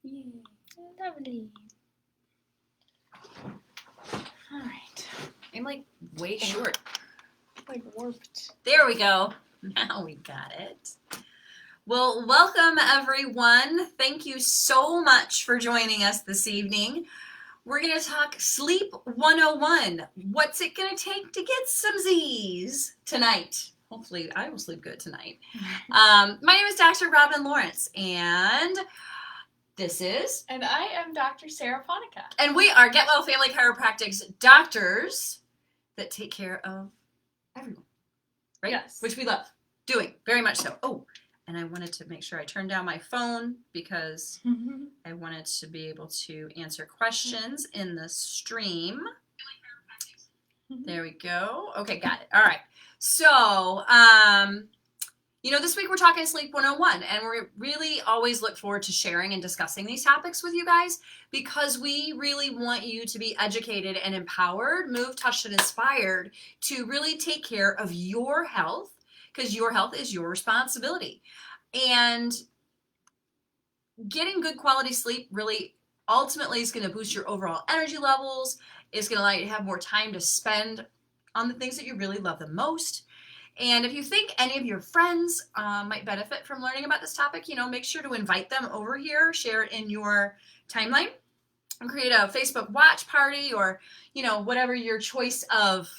Yay. Lovely. All right. I'm like way short. Like warped. There we go. Now we got it. Well, welcome everyone. Thank you so much for joining us this evening. We're going to talk Sleep 101. What's it going to take to get some Z's tonight? Hopefully I will sleep good tonight. My name is Dr. Robyn Lawrence, and this is... And I am Dr. Sarah Ponica. And we are Get Well Family Chiropractic's doctors that take care of everyone, right? Yes. Which we love doing, very much so. Oh, and I wanted to make sure I turned down my phone because I wanted to be able to answer questions in the stream. There we go. Okay, got it. All right. So, this week we're talking Sleep 101, and we really always look forward to sharing and discussing these topics with you guys because we really want you to be educated and empowered, moved, touched, and inspired to really take care of your health, because your health is your responsibility. And getting good quality sleep really ultimately is going to boost your overall energy levels. It's going to allow you to have more time to spend on the things that you really love the most. And if you think any of your friends might benefit from learning about this topic, make sure to invite them over here, share it in your timeline, and create a Facebook watch party or, whatever your choice of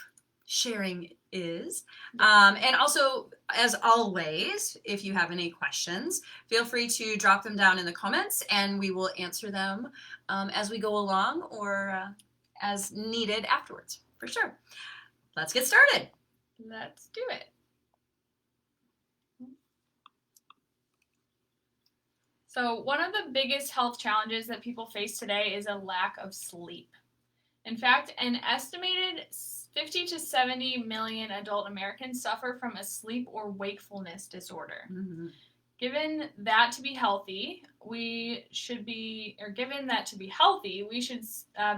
sharing is. And also, as always, if you have any questions, feel free to drop them down in the comments and we will answer them as we go along or as needed afterwards, for sure. Let's get started. Let's do it. So one of the biggest health challenges that people face today is a lack of sleep. In fact, an estimated 50 to 70 million adult Americans suffer from a sleep or wakefulness disorder. Mm-hmm. Given that to be healthy, we should be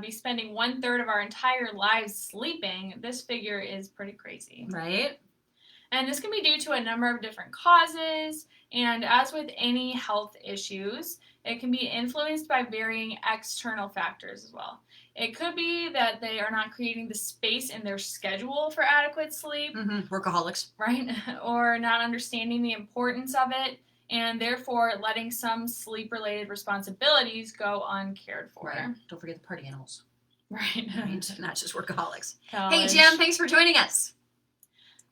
spending 1/3 of our entire lives sleeping. This figure is pretty crazy. Right? And this can be due to a number of different causes. And as with any health issues, it can be influenced by varying external factors as well. It could be that they are not creating the space in their schedule for adequate sleep. Mm-hmm. Workaholics. Right? Or not understanding the importance of it, and therefore letting some sleep-related responsibilities go uncared for. Right. Don't forget the party animals. Right. Not just workaholics. College. Hey, Jim, thanks for joining us.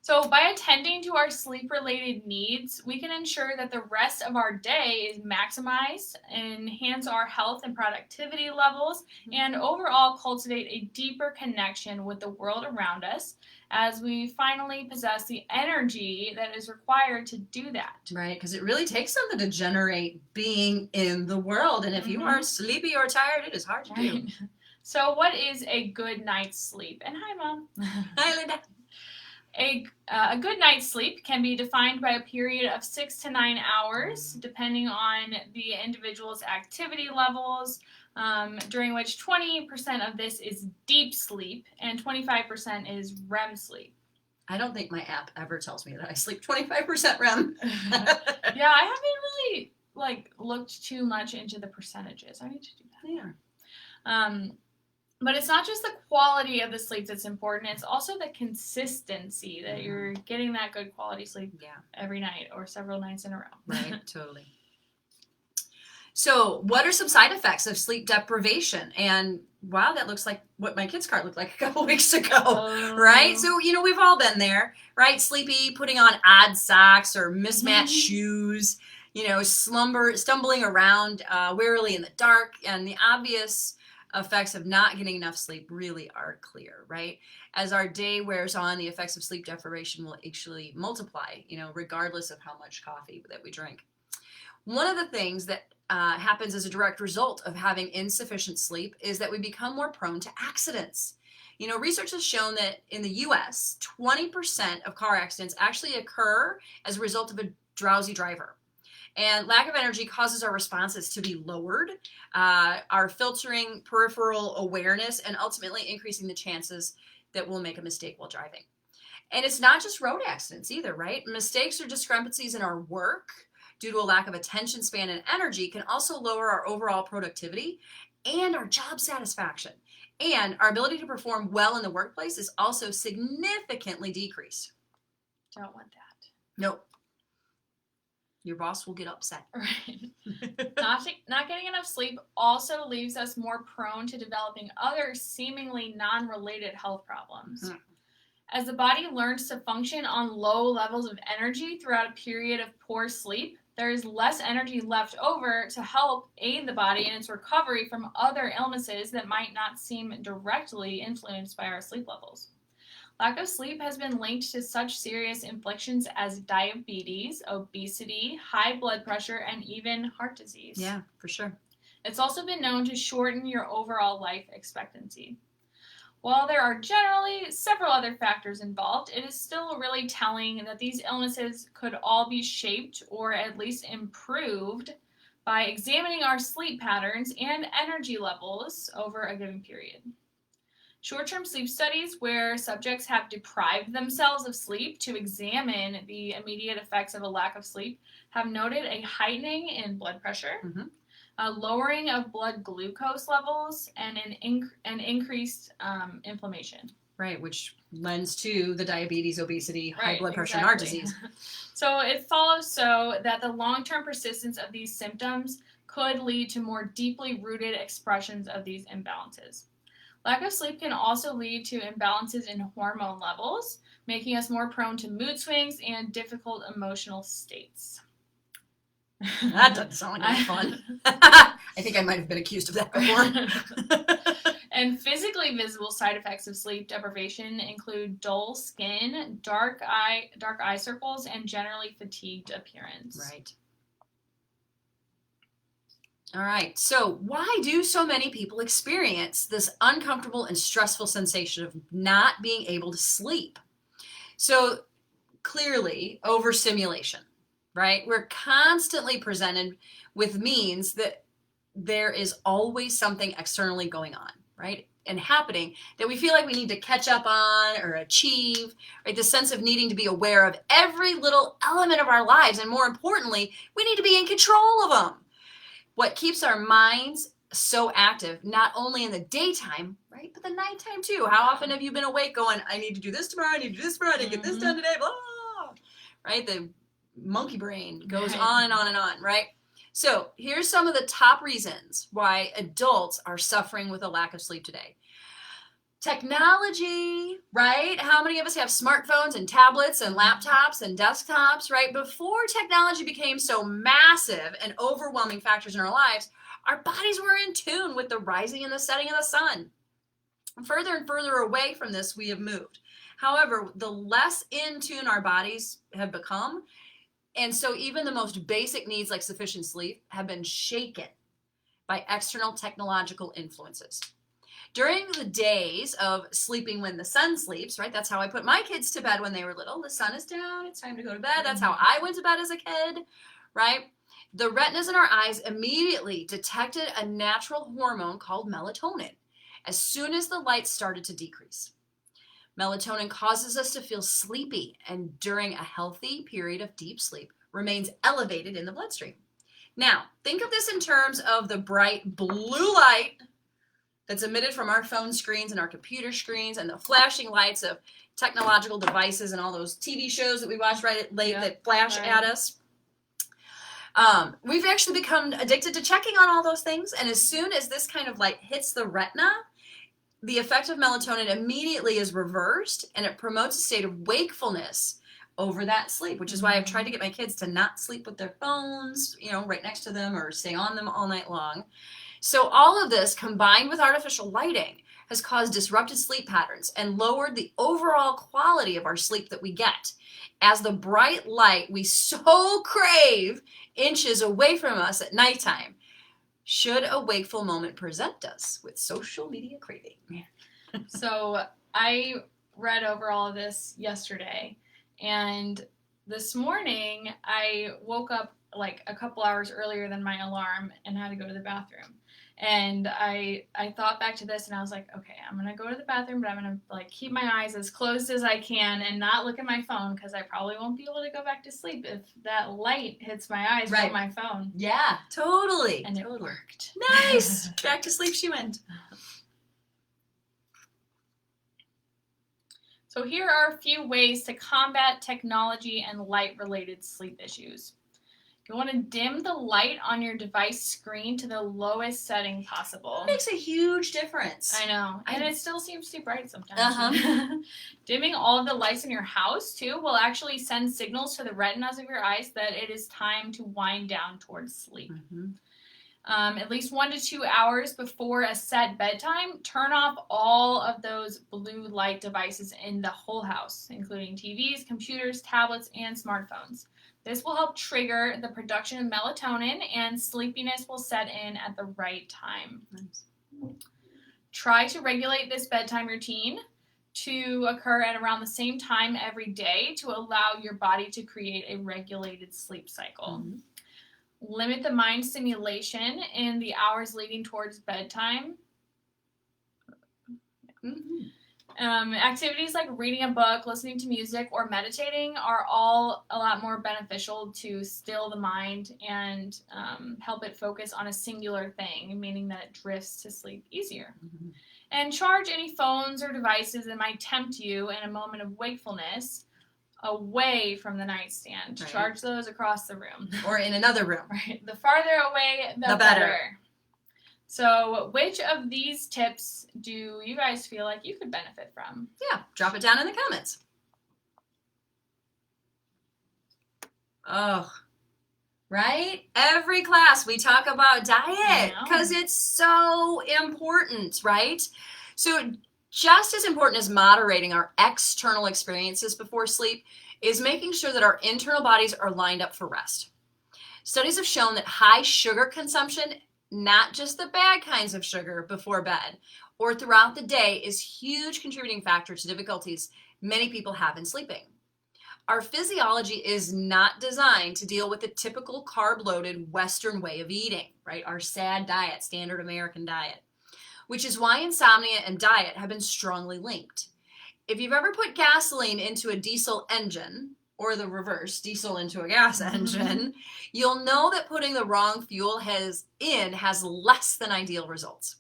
So by attending to our sleep-related needs, we can ensure that the rest of our day is maximized, enhance our health and productivity levels, and overall cultivate a deeper connection with the world around us as we finally possess the energy that is required to do that. Right, because it really takes something to generate being in the world, and if you are sleepy or tired, it is hard to do. So what is a good night's sleep? And hi, Mom. Hi, Linda. A good night's sleep can be defined by a period of 6 to 9 hours, depending on the individual's activity levels, during which 20% of this is deep sleep and 25% is REM sleep. I don't think my app ever tells me that I sleep 25% REM. Yeah, I haven't really looked too much into the percentages. I need to do that. Yeah. But it's not just the quality of the sleep that's important. It's also the consistency that you're getting that good quality sleep every night or several nights in a row. Right, totally. So what are some side effects of sleep deprivation? And wow, that looks like what my kids' cart looked like a couple weeks ago, right? So, we've all been there, right? Sleepy, putting on odd socks or mismatched shoes, stumbling around wearily in the dark, and the obvious effects of not getting enough sleep really are clear, right? As our day wears on, the effects of sleep deprivation will actually multiply, regardless of how much coffee that we drink. One of the things that happens as a direct result of having insufficient sleep is that we become more prone to accidents. Research has shown that in the U.S., 20% of car accidents actually occur as a result of a drowsy driver. And lack of energy causes our responses to be lowered, our filtering peripheral awareness, and ultimately increasing the chances that we'll make a mistake while driving. And it's not just road accidents either, right? Mistakes or discrepancies in our work, due to a lack of attention span and energy can also lower our overall productivity and our job satisfaction. And our ability to perform well in the workplace is also significantly decreased. Don't want that. Nope. Your boss will get upset. Right. Not getting enough sleep also leaves us more prone to developing other seemingly non-related health problems. As the body learns to function on low levels of energy throughout a period of poor sleep, there is less energy left over to help aid the body in its recovery from other illnesses that might not seem directly influenced by our sleep levels. Lack of sleep has been linked to such serious afflictions as diabetes, obesity, high blood pressure, and even heart disease. Yeah, for sure. It's also been known to shorten your overall life expectancy. While there are generally several other factors involved, it is still really telling that these illnesses could all be shaped or at least improved by examining our sleep patterns and energy levels over a given period. Short-term sleep studies where subjects have deprived themselves of sleep to examine the immediate effects of a lack of sleep have noted a heightening in blood pressure, a lowering of blood glucose levels, and an increased inflammation. Right, which lends to the diabetes, obesity, high blood pressure, and heart disease. So it follows that the long-term persistence of these symptoms could lead to more deeply rooted expressions of these imbalances. Lack of sleep can also lead to imbalances in hormone levels, making us more prone to mood swings and difficult emotional states. That doesn't sound like any fun. I think I might have been accused of that before. And physically visible side effects of sleep deprivation include dull skin, dark eye circles, and generally fatigued appearance. Right. All right, so why do so many people experience this uncomfortable and stressful sensation of not being able to sleep? So clearly, overstimulation, right? We're constantly presented with means that there is always something externally going on, right? And happening that we feel like we need to catch up on or achieve, right? The sense of needing to be aware of every little element of our lives. And more importantly, we need to be in control of them. What keeps our minds so active, not only in the daytime, right, but the nighttime too. How often have you been awake going, I need to do this tomorrow, I need to do this tomorrow, I need to get this done today, blah, right? The monkey brain goes on and on and on, right? So here's some of the top reasons why adults are suffering with a lack of sleep today. Technology, right? How many of us have smartphones and tablets and laptops and desktops, right? Before technology became so massive and overwhelming factors in our lives, our bodies were in tune with the rising and the setting of the sun. Further and further away from this, we have moved. However, the less in tune our bodies have become, and so even the most basic needs like sufficient sleep have been shaken by external technological influences. During the days of sleeping when the sun sleeps, right? That's how I put my kids to bed when they were little. The sun is down, it's time to go to bed. That's how I went to bed as a kid, right? The retinas in our eyes immediately detected a natural hormone called melatonin as soon as the light started to decrease. Melatonin causes us to feel sleepy and during a healthy period of deep sleep remains elevated in the bloodstream. Now, think of this in terms of the bright blue light that's emitted from our phone screens and our computer screens and the flashing lights of technological devices and all those TV shows that we watch right at late that flash at us. We've actually become addicted to checking on all those things. And as soon as this kind of light hits the retina, the effect of melatonin immediately is reversed and it promotes a state of wakefulness over that sleep, which is why I've tried to get my kids to not sleep with their phones, right next to them or stay on them all night long. So all of this combined with artificial lighting has caused disrupted sleep patterns and lowered the overall quality of our sleep that we get as the bright light we so crave inches away from us at nighttime. Should a wakeful moment present us with social media craving? So I read over all of this yesterday, and this morning I woke up like a couple hours earlier than my alarm and had to go to the bathroom. And I thought back to this and I was like, okay, I'm going to go to the bathroom, but I'm going to like keep my eyes as closed as I can and not look at my phone because I probably won't be able to go back to sleep if that light hits my eyes from my phone. Yeah, totally. And it worked. Nice. Back to sleep she went. So here are a few ways to combat technology and light-related sleep issues. You want to dim the light on your device screen to the lowest setting possible. It makes a huge difference. I know. And it still seems too bright sometimes. Uh-huh. Dimming all of the lights in your house, too, will actually send signals to the retinas of your eyes that it is time to wind down towards sleep. Mm-hmm. At least 1 to 2 hours before a set bedtime, turn off all of those blue light devices in the whole house, including TVs, computers, tablets, and smartphones. This will help trigger the production of melatonin, and sleepiness will set in at the right time. Nice. Try to regulate this bedtime routine to occur at around the same time every day to allow your body to create a regulated sleep cycle. Mm-hmm. Limit the mind stimulation in the hours leading towards bedtime. Mm-hmm. Activities like reading a book, listening to music, or meditating are all a lot more beneficial to still the mind and help it focus on a singular thing, meaning that it drifts to sleep easier. Mm-hmm. And charge any phones or devices that might tempt you in a moment of wakefulness away from the nightstand. Right. Charge those across the room. Or in another room. Right. The farther away, the better. So, which of these tips do you guys feel like you could benefit from? Yeah, drop it down in the comments. Oh, right? Every class we talk about diet because it's so important, right? So just as important as moderating our external experiences before sleep is making sure that our internal bodies are lined up for rest. Studies have shown that high sugar consumption, not just the bad kinds of sugar before bed or throughout the day, is a huge contributing factor to difficulties many people have in sleeping. Our physiology is not designed to deal with the typical carb-loaded Western way of eating, right? Our SAD diet, standard American diet, which is why insomnia and diet have been strongly linked. If you've ever put gasoline into a diesel engine, or the reverse, diesel into a gas engine, you'll know that putting the wrong fuel has less than ideal results.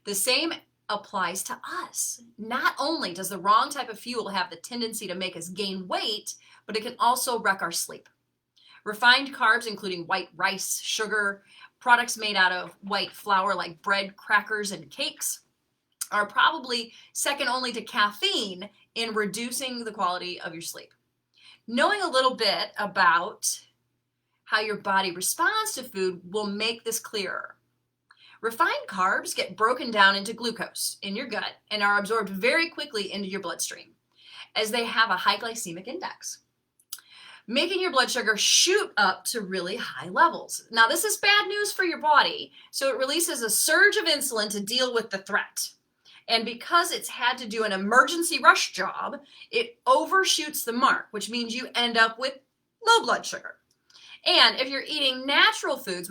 The same applies to us. Not only does the wrong type of fuel have the tendency to make us gain weight, but it can also wreck our sleep. Refined carbs, including white rice, sugar, products made out of white flour like bread, crackers, and cakes, are probably second only to caffeine in reducing the quality of your sleep. Knowing a little bit about how your body responds to food will make this clearer. Refined carbs get broken down into glucose in your gut and are absorbed very quickly into your bloodstream, as they have a high glycemic index, making your blood sugar shoot up to really high levels. Now, this is bad news for your body, so it releases a surge of insulin to deal with the threat. And because it's had to do an emergency rush job, it overshoots the mark, which means you end up with low blood sugar. And if you're eating natural foods,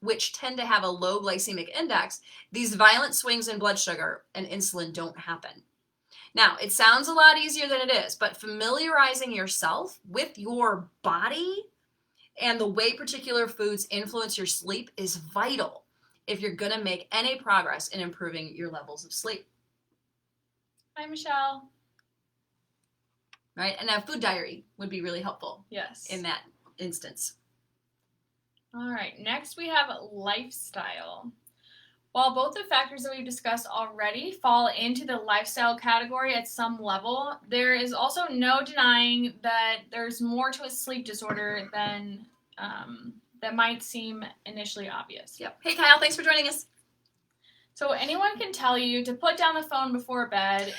which tend to have a low glycemic index, these violent swings in blood sugar and insulin don't happen. Now, it sounds a lot easier than it is, but familiarizing yourself with your body and the way particular foods influence your sleep is vital if you're going to make any progress in improving your levels of sleep. Hi, Michelle. Right? And a food diary would be really helpful. Yes. In that instance. All right. Next, we have lifestyle. While both the factors that we've discussed already fall into the lifestyle category at some level, there is also no denying that there's more to a sleep disorder than that might seem initially obvious. Yep. Hey, Kyle. Thanks for joining us. So anyone can tell you to put down the phone before bed.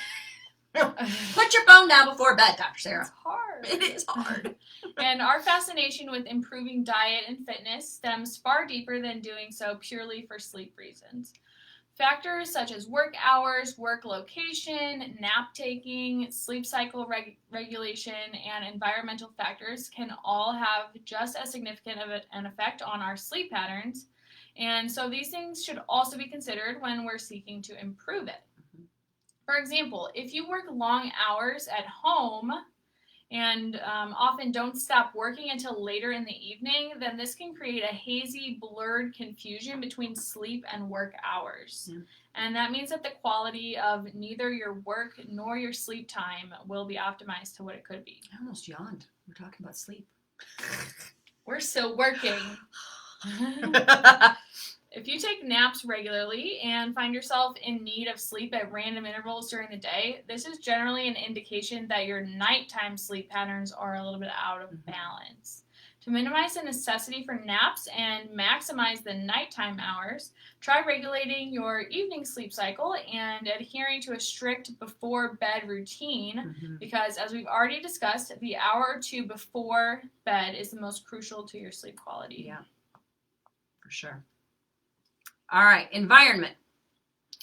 Put your phone down before bed, Dr. Sarah. It's hard. It is hard. And our fascination with improving diet and fitness stems far deeper than doing so purely for sleep reasons. Factors such as work hours, work location, nap taking, sleep cycle regulation, and environmental factors can all have just as significant of an effect on our sleep patterns And so these things should also be considered when we're seeking to improve it. For example, if you work long hours at home and often don't stop working until later in the evening, then this can create a hazy, blurred confusion between sleep and work hours. Yeah. And that means that the quality of neither your work nor your sleep time will be optimized to what it could be. I almost yawned. We're talking about sleep. We're still working. If you take naps regularly and find yourself in need of sleep at random intervals during the day, this is generally an indication that your nighttime sleep patterns are a little bit out of balance. To minimize the necessity for naps and maximize the nighttime hours, try regulating your evening sleep cycle and adhering to a strict before-bed routine because, as we've already discussed, the hour or two before bed is the most crucial to your sleep quality. Yeah, for sure. All right, environment.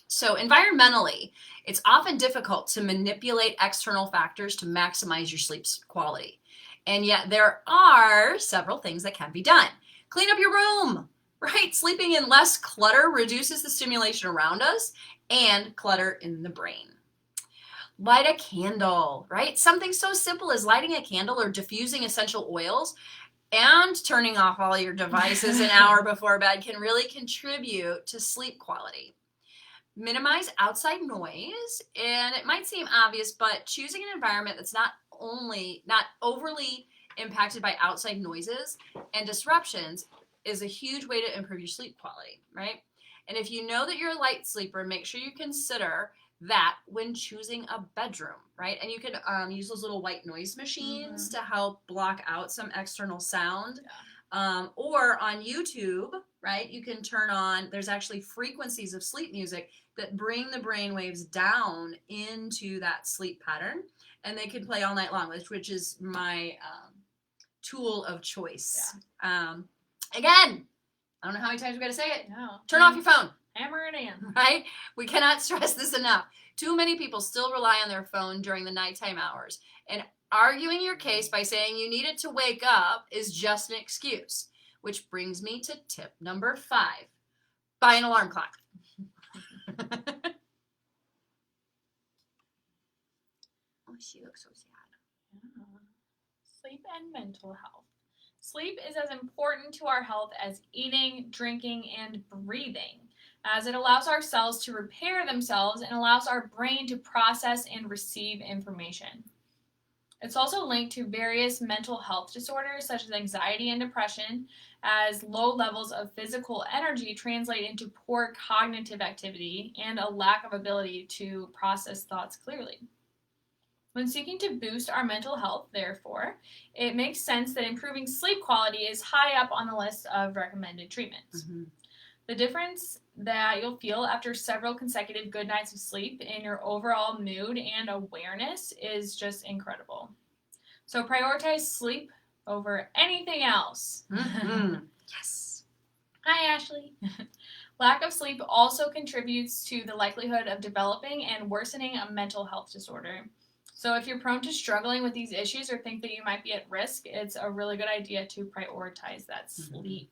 So environmentally, it's often difficult to manipulate external factors to maximize your sleep quality. And yet there are several things that can be done. Clean up your room, right? Sleeping in less clutter reduces the stimulation around us and clutter in the brain. Light a candle, right? Something so simple as lighting a candle or diffusing essential oils and turning off all your devices an hour before bed can really contribute to sleep quality. Minimize outside noise, and it might seem obvious, but choosing an environment that's not overly impacted by outside noises and disruptions is a huge way to improve your sleep quality, right? And if you know that you're a light sleeper, make sure you consider that when choosing a bedroom, right? And you can use those little white noise machines to help block out some external sound. Or on YouTube, right, you can turn on, there's actually frequencies of sleep music that bring the brain waves down into that sleep pattern, and they can play all night long, which is my tool of choice. Again, I don't know how many times we got to say it. No. Turn off your phone. Hammer it in. Right? We cannot stress this enough. Too many people still rely on their phone during the nighttime hours. And arguing your case by saying you need it to wake up is just an excuse. Which brings me to tip number 5. Buy an alarm clock. Oh, she looks so sad. Yeah. Sleep and mental health. Sleep is as important to our health as eating, drinking, and breathing, as it allows our cells to repair themselves and allows our brain to process and receive information. It's also linked to various mental health disorders such as anxiety and depression, as low levels of physical energy translate into poor cognitive activity and a lack of ability to process thoughts clearly. When seeking to boost our mental health, therefore, it makes sense that improving sleep quality is high up on the list of recommended treatments. The difference that you'll feel after several consecutive good nights of sleep in your overall mood and awareness is just incredible. So prioritize sleep over anything else. Yes. Hi, Ashley. Lack of sleep also contributes to the likelihood of developing and worsening a mental health disorder. So if you're prone to struggling with these issues or think that you might be at risk, it's a really good idea to prioritize that sleep.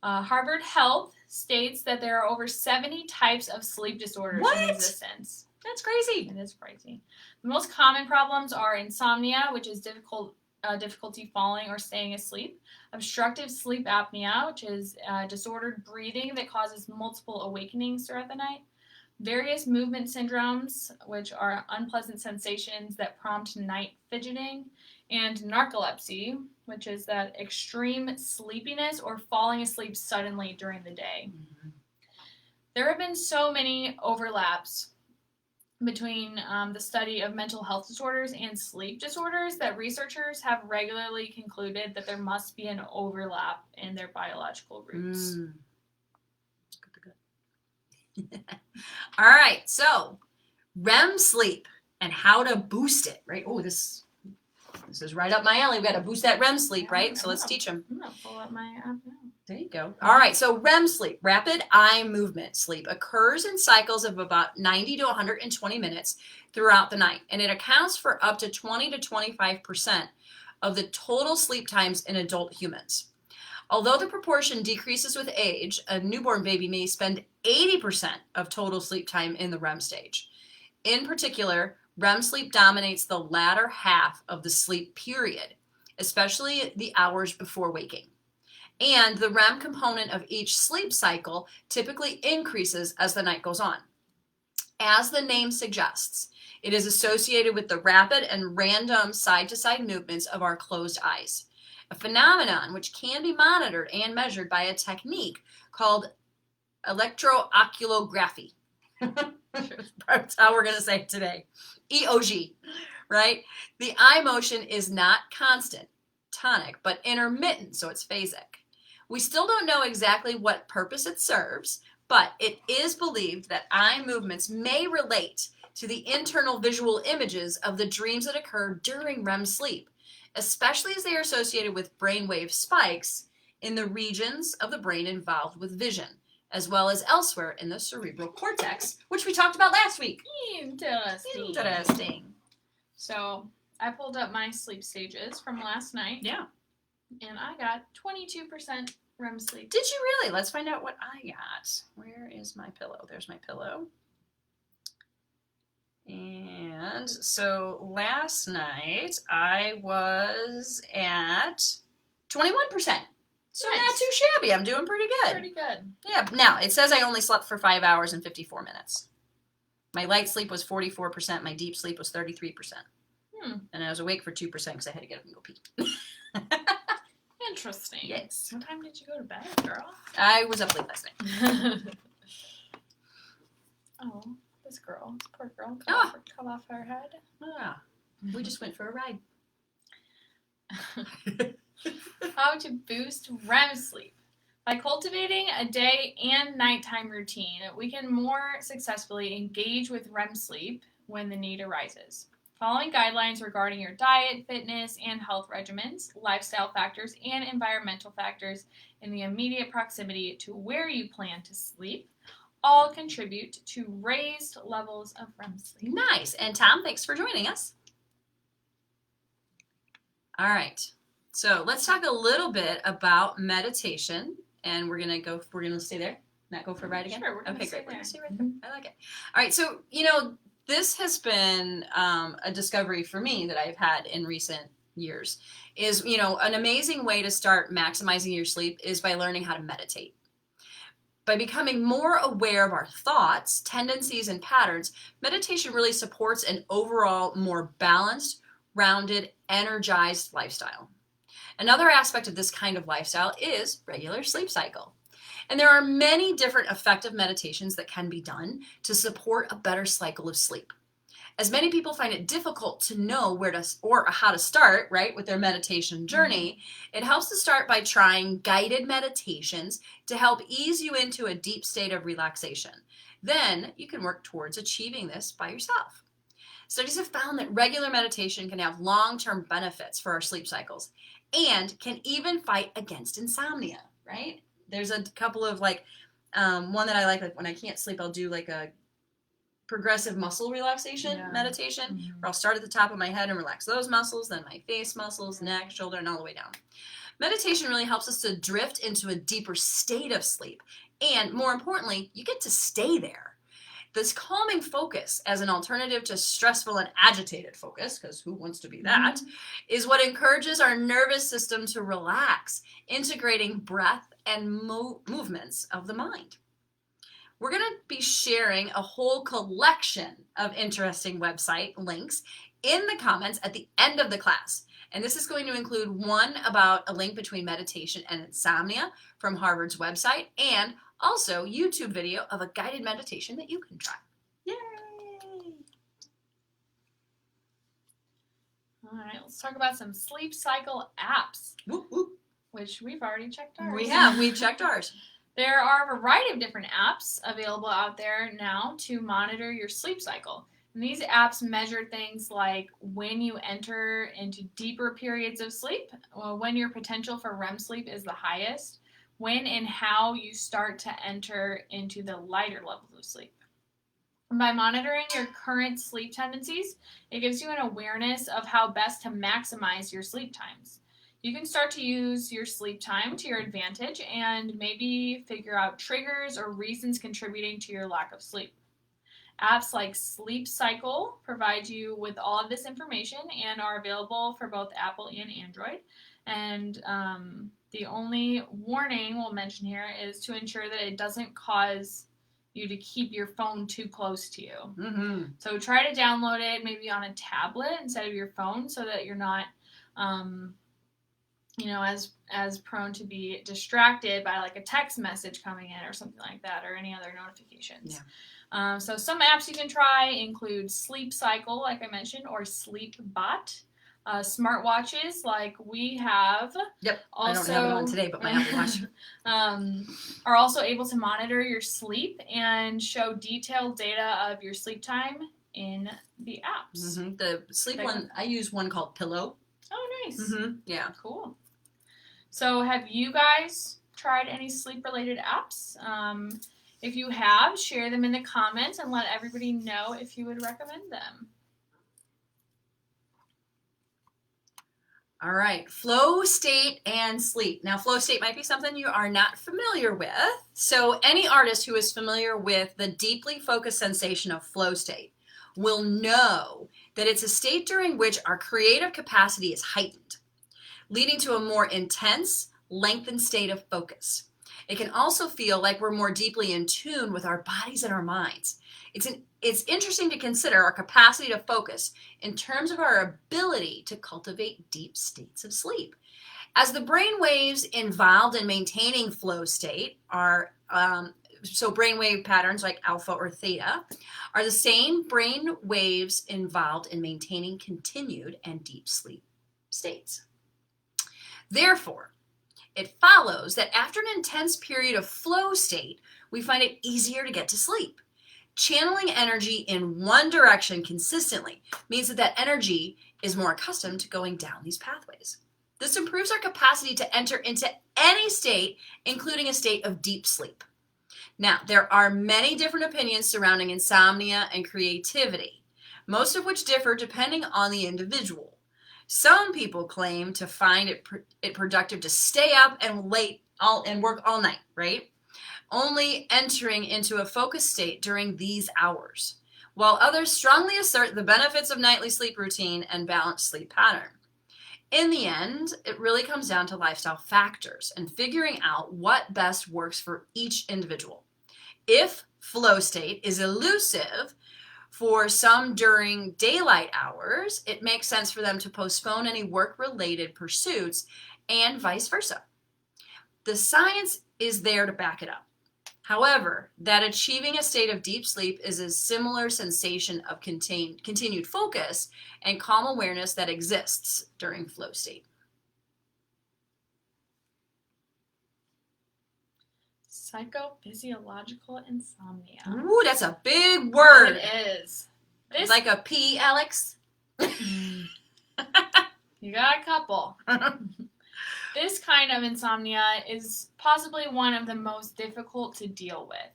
Harvard Health states that there are over 70 types of sleep disorders in existence. That's crazy. It is crazy. The most common problems are insomnia, which is difficulty falling or staying asleep, obstructive sleep apnea, which is disordered breathing that causes multiple awakenings throughout the night, various movement syndromes, which are unpleasant sensations that prompt night fidgeting, and narcolepsy, which is that extreme sleepiness or falling asleep suddenly during the day. There have been so many overlaps between the study of mental health disorders and sleep disorders that researchers have regularly concluded that there must be an overlap in their biological roots. All right, so REM sleep and how to boost it, right? Oh, this is right up my alley. We've got to boost that REM sleep, right? So let's teach them. I'm going to pull up my app now. There you go. All right, so REM sleep, rapid eye movement sleep, occurs in cycles of about 90 to 120 minutes throughout the night, and it accounts for up to 20 to 25% of the total sleep times in adult humans. Although the proportion decreases with age, a newborn baby may spend 80% of total sleep time in the REM stage. In particular, REM sleep dominates the latter half of the sleep period, especially the hours before waking. And the REM component of each sleep cycle typically increases as the night goes on. As the name suggests, it is associated with the rapid and random side-to-side movements of our closed eyes, a phenomenon which can be monitored and measured by a technique called electrooculography. That's how we're going to say it today. EOG, right? The eye motion is not constant, tonic, but intermittent, so it's phasic. We still don't know exactly what purpose it serves, but it is believed that eye movements may relate to the internal visual images of the dreams that occur during REM sleep, especially as they are associated with brainwave spikes in the regions of the brain involved with vision, as well as elsewhere in the cerebral cortex, which we talked about last week. Interesting. So I pulled up my sleep stages from last night. Yeah. And I got 22% REM sleep. Did you really? Let's find out what I got. Where is my pillow? There's my pillow. And so last night I was at 21%. So nice. Not too shabby. I'm doing pretty good. Pretty good. Yeah. Now, it says I only slept for 5 hours and 54 minutes. My light sleep was 44%. My deep sleep was 33%. And I was awake for 2% because I had to get up and go pee. Interesting. Yes. What time did you go to bed, girl? I was up late last night. Oh, this girl. This poor girl. Cut off her head. Ah, we just went for a ride. How to boost REM sleep. By cultivating a day and nighttime routine, we can more successfully engage with REM sleep when the need arises. Following guidelines regarding your diet, fitness, and health regimens, lifestyle factors, and environmental factors in the immediate proximity to where you plan to sleep all contribute to raised levels of REM sleep. Nice. And Tom, thanks for joining us. All right. So let's talk a little bit about meditation. And we're going to stay there, not go for a ride again? Sure, we're going to stay great. there. We're going to stay right there. I like it. All right. So, this has been a discovery for me that I've had in recent years is, an amazing way to start maximizing your sleep is by learning how to meditate. By becoming more aware of our thoughts, tendencies, and patterns, meditation really supports an overall more balanced, rounded, energized lifestyle. Another aspect of this kind of lifestyle is regular sleep cycle. And there are many different effective meditations that can be done to support a better cycle of sleep. As many people find it difficult to know where to or how to start, right, with their meditation journey, it helps to start by trying guided meditations to help ease you into a deep state of relaxation. Then you can work towards achieving this by yourself. Studies have found that regular meditation can have long-term benefits for our sleep cycles and can even fight against insomnia, right? There's a couple of one that I like when I can't sleep, I'll do like a progressive muscle relaxation meditation where I'll start at the top of my head and relax those muscles, then my face muscles, neck, shoulder, and all the way down. Meditation really helps us to drift into a deeper state of sleep. And more importantly, you get to stay there. This calming focus as an alternative to stressful and agitated focus, because who wants to be that, is what encourages our nervous system to relax, integrating breath and movements of the mind. We're going to be sharing a whole collection of interesting website links in the comments at the end of the class. And this is going to include one about a link between meditation and insomnia from Harvard's website, and also YouTube video of a guided meditation that you can try. Yay! All right, let's talk about some sleep cycle apps, Whoop, whoop. which we've already checked ours. We've checked ours. There are a variety of different apps available out there now to monitor your sleep cycle. And these apps measure things like when you enter into deeper periods of sleep, when your potential for REM sleep is the highest, when and how you start to enter into the lighter levels of sleep. And by monitoring your current sleep tendencies, it gives you an awareness of how best to maximize your sleep times. You can start to use your sleep time to your advantage and maybe figure out triggers or reasons contributing to your lack of sleep. Apps like Sleep Cycle provide you with all of this information and are available for both Apple and Android. And the only warning we'll mention here is to ensure that it doesn't cause you to keep your phone too close to you. Mm-hmm. So try to download it maybe on a tablet instead of your phone so that you're not as prone to be distracted by like a text message coming in or something like that, or any other notifications. Yeah. So some apps you can try include Sleep Cycle, like I mentioned, or SleepBot. Smartwatches like we have. Yep. Also, I don't have it on today, but my Apple Watch. Are also able to monitor your sleep and show detailed data of your sleep time in the apps. Mm-hmm. The sleep one, I use one called Pillow. Oh, nice. Mm-hmm. Yeah. Cool. So have you guys tried any sleep-related apps? If you have, share them in the comments and let everybody know if you would recommend them. All right, flow state and sleep. Now, flow state might be something you are not familiar with. So any artist who is familiar with the deeply focused sensation of flow state will know that it's a state during which our creative capacity is heightened, leading to a more intense, lengthened state of focus. It can also feel like we're more deeply in tune with our bodies and our minds. It's interesting to consider our capacity to focus in terms of our ability to cultivate deep states of sleep. As the brain waves involved in maintaining flow state are, so brainwave patterns like alpha or theta, are the same brain waves involved in maintaining continued and deep sleep states. Therefore, it follows that after an intense period of flow state, we find it easier to get to sleep. Channeling energy in one direction consistently means that energy is more accustomed to going down these pathways. This improves our capacity to enter into any state, including a state of deep sleep. Now, there are many different opinions surrounding insomnia and creativity, most of which differ depending on the individual. Some people claim to find it productive to stay up and work all night, right? Only entering into a focused state during these hours, while others strongly assert the benefits of nightly sleep routine and balanced sleep pattern. In the end, it really comes down to lifestyle factors and figuring out what best works for each individual. If flow state is elusive for some during daylight hours, it makes sense for them to postpone any work-related pursuits and vice versa. The science is there to back it up. However, that achieving a state of deep sleep is a similar sensation of continued focus and calm awareness that exists during flow state. Psychophysiological insomnia. Ooh, that's a big word. It is. Like a P, Alex? You got a couple. This kind of insomnia is possibly one of the most difficult to deal with.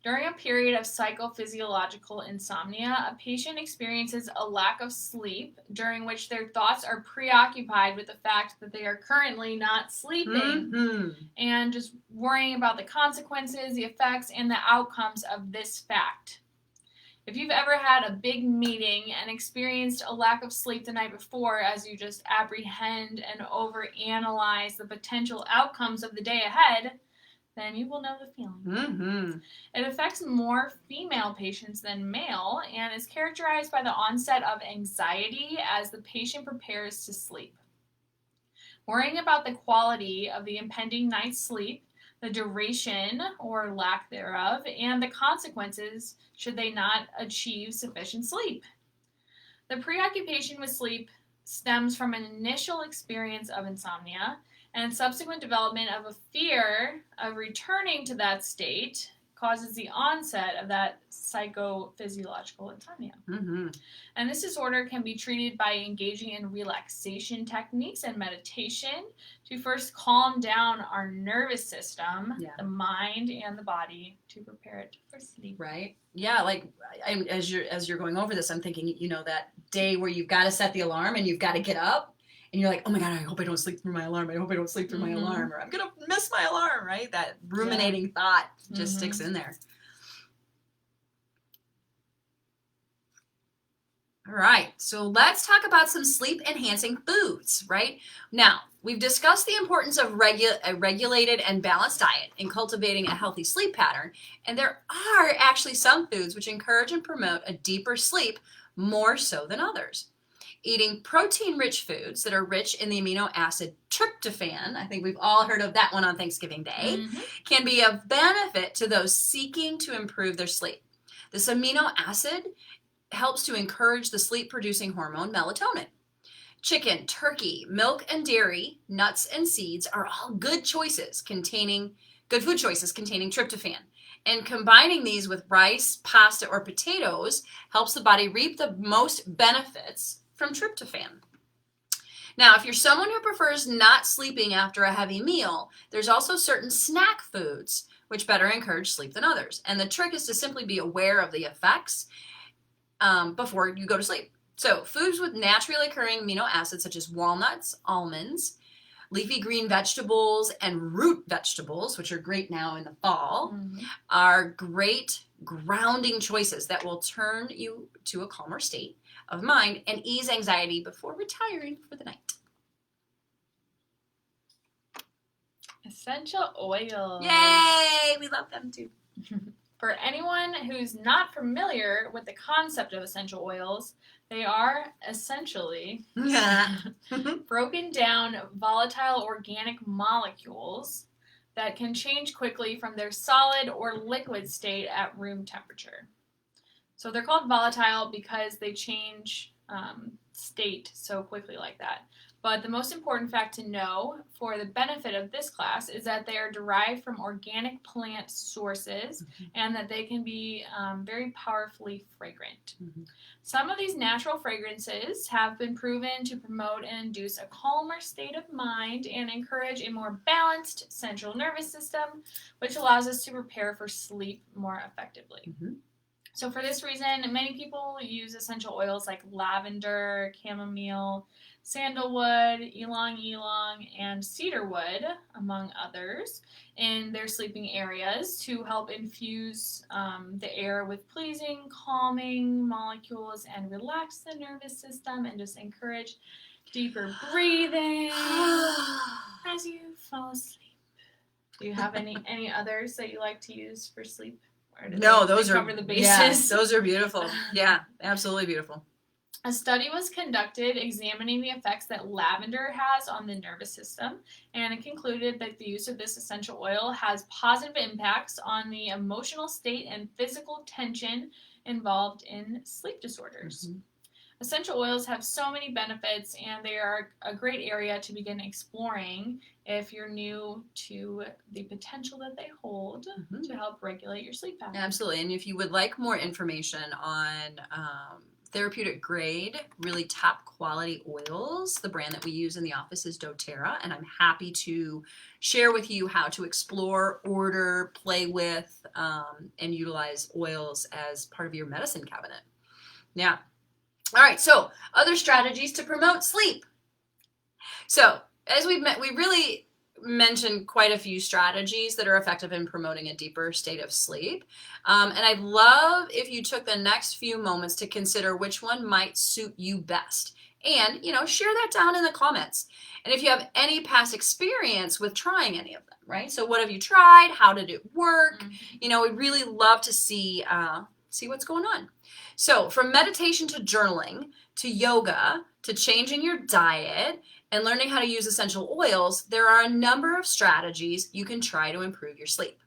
During a period of psychophysiological insomnia, a patient experiences a lack of sleep during which their thoughts are preoccupied with the fact that they are currently not sleeping and just worrying about the consequences, the effects, and the outcomes of this fact. If you've ever had a big meeting and experienced a lack of sleep the night before as you just apprehend and overanalyze the potential outcomes of the day ahead, then you will know the feeling. It affects more female patients than male and is characterized by the onset of anxiety as the patient prepares to sleep. Worrying about the quality of the impending night's sleep, the duration or lack thereof, and the consequences should they not achieve sufficient sleep. The preoccupation with sleep stems from an initial experience of insomnia and subsequent development of a fear of returning to that state causes the onset of that psychophysiological insomnia. And this disorder can be treated by engaging in relaxation techniques and meditation to first calm down our nervous system, the mind, and the body to prepare it for sleep. Right? Yeah, like as you're going over this, I'm thinking, that day where you've got to set the alarm and you've got to get up and you're like, oh my God, I hope I don't sleep through my alarm. I hope I don't sleep through my alarm, or I'm going to miss my alarm, right? That ruminating thought just sticks in there. All right, so let's talk about some sleep-enhancing foods, right? Now, we've discussed the importance of a regulated and balanced diet in cultivating a healthy sleep pattern, and there are actually some foods which encourage and promote a deeper sleep more so than others. Eating protein-rich foods that are rich in the amino acid tryptophan, I think we've all heard of that one on Thanksgiving Day, can be of benefit to those seeking to improve their sleep. This amino acid helps to encourage the sleep-producing hormone melatonin. Chicken, turkey, milk, and dairy, nuts, and seeds are all good food choices containing tryptophan. And combining these with rice, pasta, or potatoes helps the body reap the most benefits from tryptophan. Now, if you're someone who prefers not sleeping after a heavy meal, there's also certain snack foods which better encourage sleep than others. And the trick is to simply be aware of the effects before you go to sleep. So foods with naturally occurring amino acids such as walnuts, almonds, leafy green vegetables, and root vegetables, which are great now in the fall, are great grounding choices that will turn you to a calmer state of mind and ease anxiety before retiring for the night. Essential oils. Yay! We love them too. For anyone who's not familiar with the concept of essential oils, they are essentially broken down volatile organic molecules that can change quickly from their solid or liquid state at room temperature. So they're called volatile because they change state so quickly like that. But the most important fact to know for the benefit of this class is that they are derived from organic plant sources and that they can be very powerfully fragrant. Some of these natural fragrances have been proven to promote and induce a calmer state of mind and encourage a more balanced central nervous system, which allows us to prepare for sleep more effectively. So for this reason, many people use essential oils like lavender, chamomile, sandalwood, ylang ylang, and cedarwood, among others, in their sleeping areas to help infuse the air with pleasing, calming molecules and relax the nervous system and just encourage deeper breathing as you fall asleep. Do you have any others that you like to use for sleep? No, those are cover the bases. Yes, those are beautiful. Yeah, absolutely beautiful. A study was conducted examining the effects that lavender has on the nervous system, and it concluded that the use of this essential oil has positive impacts on the emotional state and physical tension involved in sleep disorders. Essential oils have so many benefits, and they are a great area to begin exploring if you're new to the potential that they hold to help regulate your sleep pattern. Absolutely. And if you would like more information on therapeutic grade, really top quality oils, the brand that we use in the office is doTERRA, and I'm happy to share with you how to explore, order, play with, and utilize oils as part of your medicine cabinet. Yeah. All right, so other strategies to promote sleep. So as we really mentioned quite a few strategies that are effective in promoting a deeper state of sleep. And I'd love if you took the next few moments to consider which one might suit you best. And, share that down in the comments. And if you have any past experience with trying any of them, right? So what have you tried? How did it work? We'd really love to see what's going on. So from meditation to journaling, to yoga, to changing your diet, and learning how to use essential oils, there are a number of strategies you can try to improve your sleep.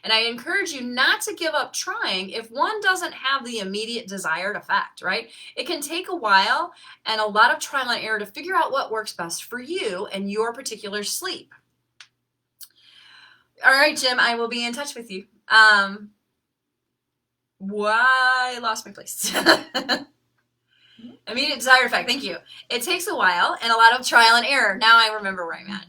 And I encourage you not to give up trying if one doesn't have the immediate desired effect, right? It can take a while and a lot of trial and error to figure out what works best for you and your particular sleep. All right, Jim, I will be in touch with you. I lost my place. Immediate desired effect. Thank you. It takes a while and a lot of trial and error. Now I remember where I'm at.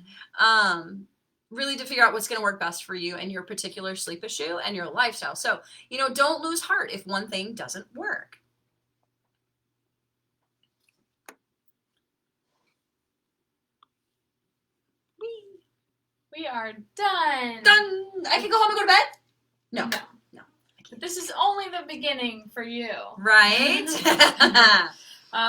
Really to figure out what's going to work best for you and your particular sleep issue and your lifestyle. So, don't lose heart if one thing doesn't work. We are done. Done. I can go home and go to bed? No. This is only the beginning for you. Right?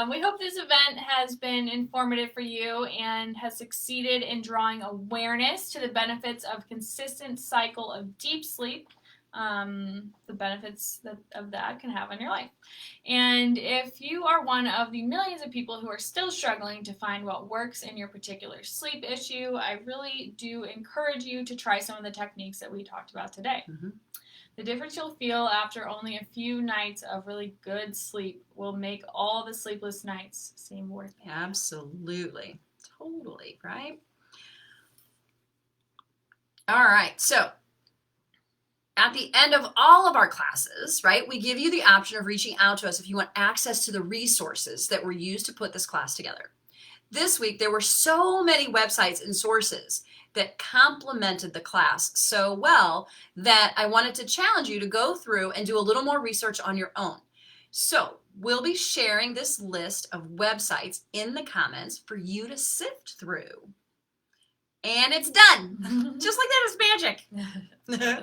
We hope this event has been informative for you and has succeeded in drawing awareness to the benefits of consistent cycle of deep sleep, the benefits of that can have on your life. And if you are one of the millions of people who are still struggling to find what works in your particular sleep issue, I really do encourage you to try some of the techniques that we talked about today. Mm-hmm. The difference you'll feel after only a few nights of really good sleep will make all the sleepless nights seem worth it. Absolutely. Totally, right? All right, so at the end of all of our classes, right, we give you the option of reaching out to us if you want access to the resources that were used to put this class together. This week, there were so many websites and sources that complemented the class so well that I wanted to challenge you to go through and do a little more research on your own. So we'll be sharing this list of websites in the comments for you to sift through. And it's done. Just like that, it's magic.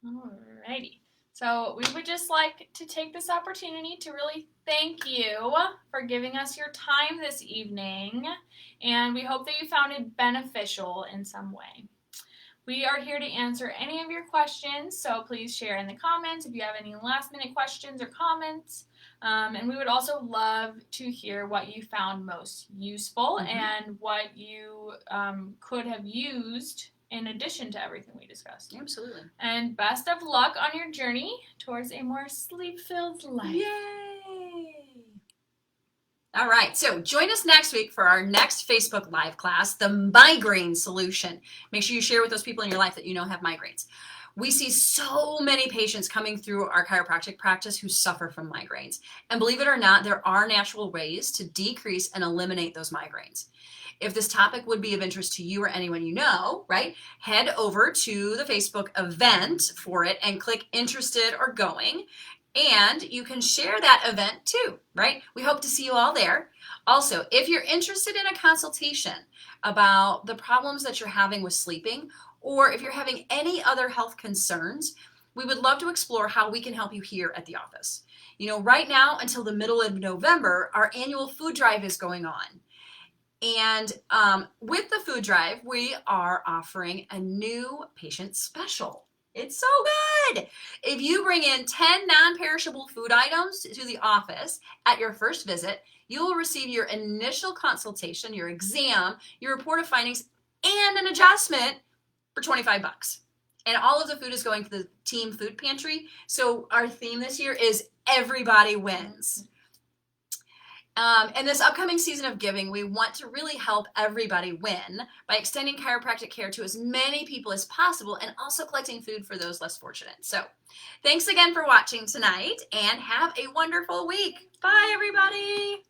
Alrighty. So we would just like to take this opportunity to really thank you for giving us your time this evening, and we hope that you found it beneficial in some way. We are here to answer any of your questions, so please share in the comments if you have any last-minute questions or comments. And we would also love to hear what you found most useful and what you could have used in addition to everything we discussed. Absolutely. And best of luck on your journey towards a more sleep-filled life. Yay! All right, so join us next week for our next Facebook Live class, The Migraine Solution. Make sure you share with those people in your life that you know have migraines. We see so many patients coming through our chiropractic practice who suffer from migraines. And believe it or not, there are natural ways to decrease and eliminate those migraines. If this topic would be of interest to you or anyone you know, right, head over to the Facebook event for it and click interested or going. And you can share that event too, right? We hope to see you all there. Also, if you're interested in a consultation about the problems that you're having with sleeping, or if you're having any other health concerns, we would love to explore how we can help you here at the office. You know, right now until the middle of November, our annual food drive is going on. And with the food drive, we are offering a new patient special. It's so good. If you bring in 10 non-perishable food items to the office at your first visit, you will receive your initial consultation, your exam, your report of findings, and an adjustment for $25. And all of the food is going to the team food pantry. So our theme this year is everybody wins. And this upcoming season of giving, we want to really help everybody win by extending chiropractic care to as many people as possible and also collecting food for those less fortunate. So thanks again for watching tonight and have a wonderful week. Bye, everybody.